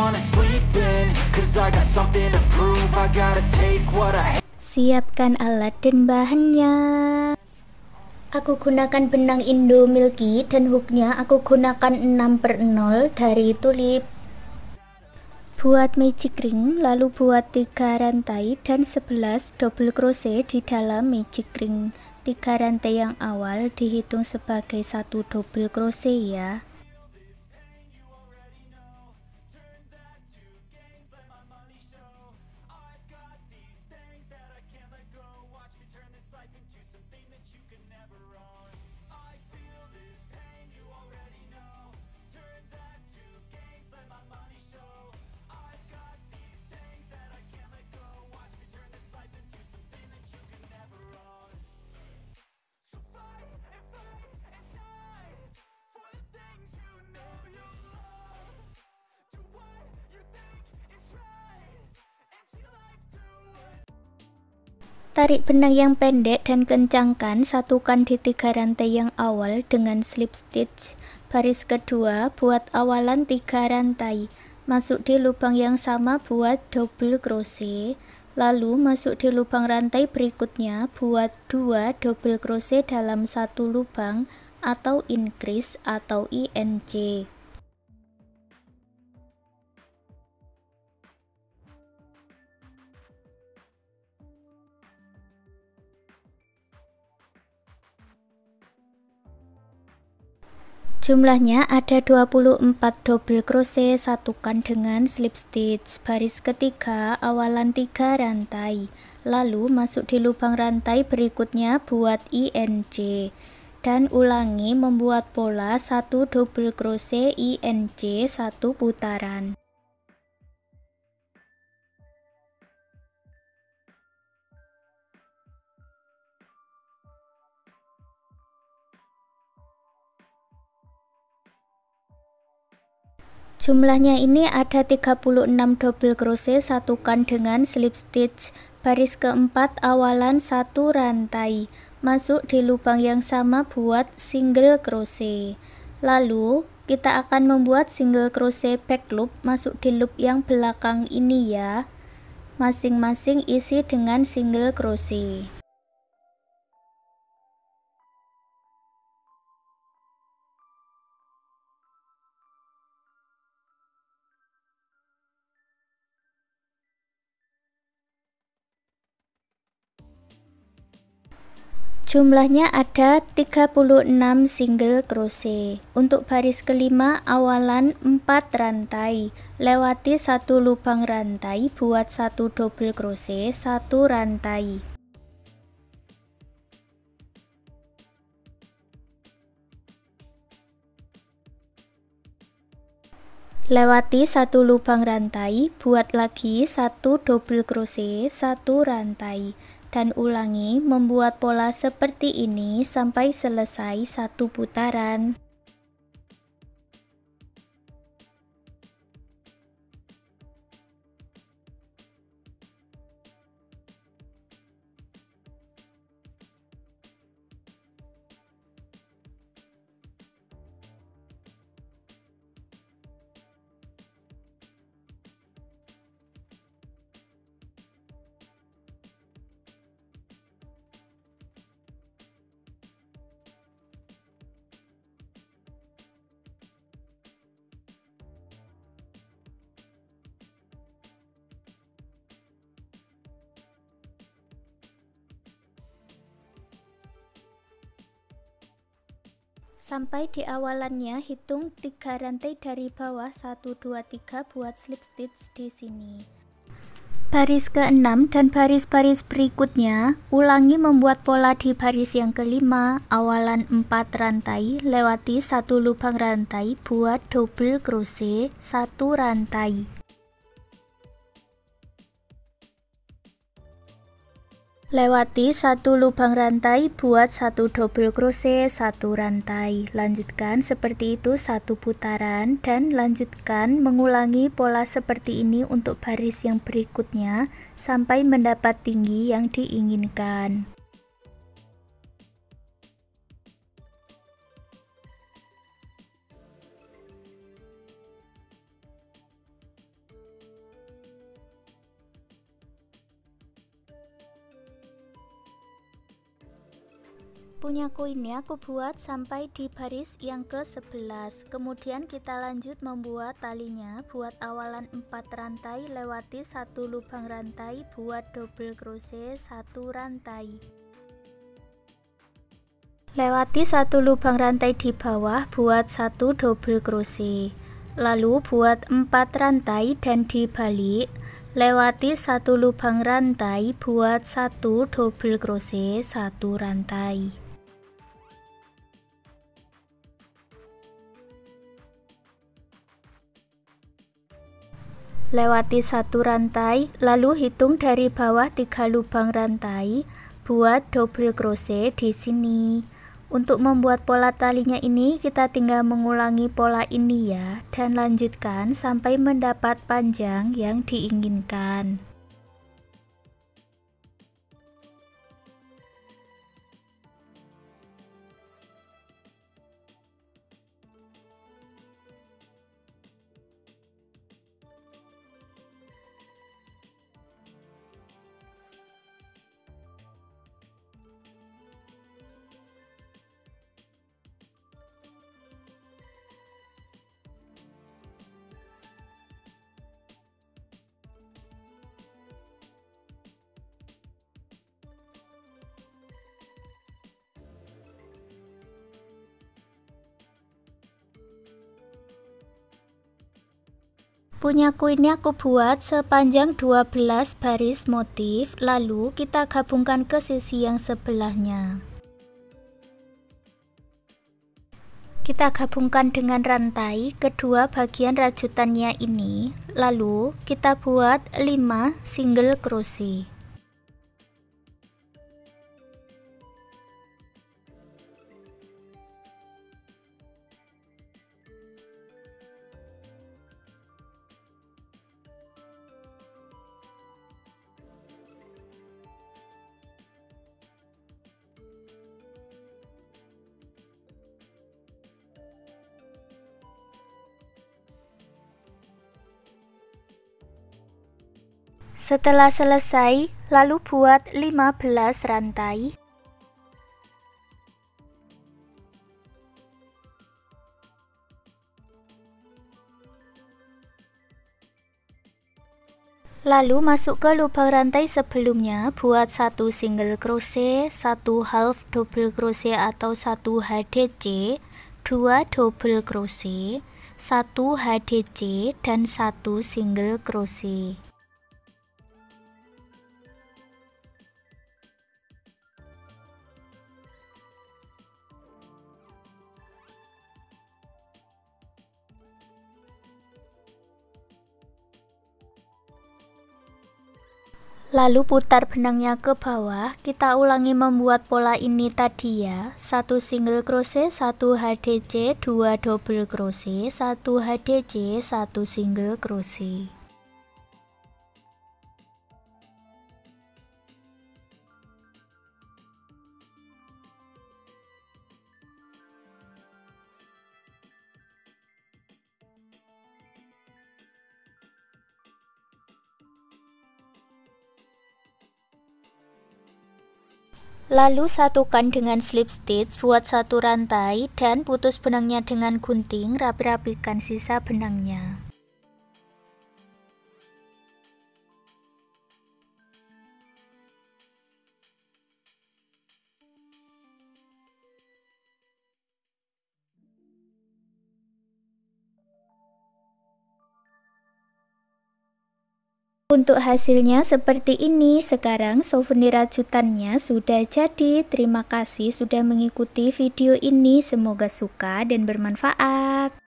wanna sleep in, cause I got something to prove. I gotta take what I hate. Siapkan alat dan bahannya. Aku gunakan benang Indo Milky dan hooknya aku gunakan 6/0 dari tulip. Buat magic ring, lalu buat 3 rantai dan 11 double crochet di dalam magic ring. 3 rantai yang awal dihitung sebagai 1 double crochet ya. Tarik benang yang pendek dan kencangkan, satukan di 3 rantai yang awal dengan slip stitch. Baris kedua buat awalan 3 rantai, masuk di lubang yang sama buat double crochet, lalu masuk di lubang rantai berikutnya buat 2 double crochet dalam satu lubang atau increase atau INC. Jumlahnya ada 24 double crochet, satukan dengan slip stitch. Baris ketiga awalan 3 rantai, lalu masuk di lubang rantai berikutnya buat INC dan ulangi membuat pola 1 double crochet INC 1 putaran. Jumlahnya ini ada 36 double crochet, satukan dengan slip stitch. Baris keempat awalan 1 rantai, masuk di lubang yang sama buat single crochet. Lalu kita akan membuat single crochet back loop masuk di loop yang belakang ini ya. Masing-masing isi dengan single crochet. Jumlahnya ada 36 single crochet. Untuk baris kelima awalan 4 rantai, lewati 1 lubang rantai buat 1 double crochet 1 rantai. Lewati 1 lubang rantai, buat lagi 1 double crochet 1 rantai. Dan ulangi membuat pola seperti ini sampai selesai 1 putaran. Sampai di awalannya hitung 3 rantai dari bawah 1 2 3 buat slip stitch di sini. Baris ke-6 dan baris-baris berikutnya ulangi membuat pola di baris yang kelima, awalan 4 rantai, lewati 1 lubang rantai buat double crochet 1 rantai. Lewati 1 lubang rantai buat 1 double crochet 1 rantai. Lanjutkan seperti itu 1 putaran dan lanjutkan mengulangi pola seperti ini untuk baris yang berikutnya sampai mendapat tinggi yang diinginkan. Punyaku ini aku buat sampai di baris yang ke-11. Kemudian kita lanjut membuat talinya. Buat awalan 4 rantai, lewati 1 lubang rantai, buat double crochet 1 rantai. Lewati 1 lubang rantai di bawah, buat 1 double crochet. Lalu buat 4 rantai dan dibalik. Lewati 1 lubang rantai, buat 1 double crochet 1 rantai. Lewati 1 rantai, lalu hitung dari bawah 3 lubang rantai, buat double crochet di sini. Untuk membuat pola talinya ini, kita tinggal mengulangi pola ini ya, dan lanjutkan sampai mendapat panjang yang diinginkan. Punyaku ini aku buat sepanjang 12 baris motif, lalu kita gabungkan ke sisi yang sebelahnya. Kita gabungkan dengan rantai kedua bagian rajutannya ini, lalu kita buat 5 single crochet. Setelah selesai, lalu buat 15 rantai. Lalu masuk ke lubang rantai sebelumnya, buat 1 single crochet, 1 half double crochet atau 1 HDC, 2 double crochet, 1 HDC, dan 1 single crochet. Lalu putar benangnya ke bawah, kita ulangi membuat pola ini tadi ya. 1 single crochet, 1 HDC, 2 double crochet, 1 HDC, 1 single crochet. Lalu satukan dengan slip stitch, buat 1 rantai dan putus benangnya dengan gunting, rapi-rapikan sisa benangnya. Untuk hasilnya seperti ini. Sekarang souvenir rajutannya sudah jadi. Terima kasih sudah mengikuti video ini. Semoga suka dan bermanfaat.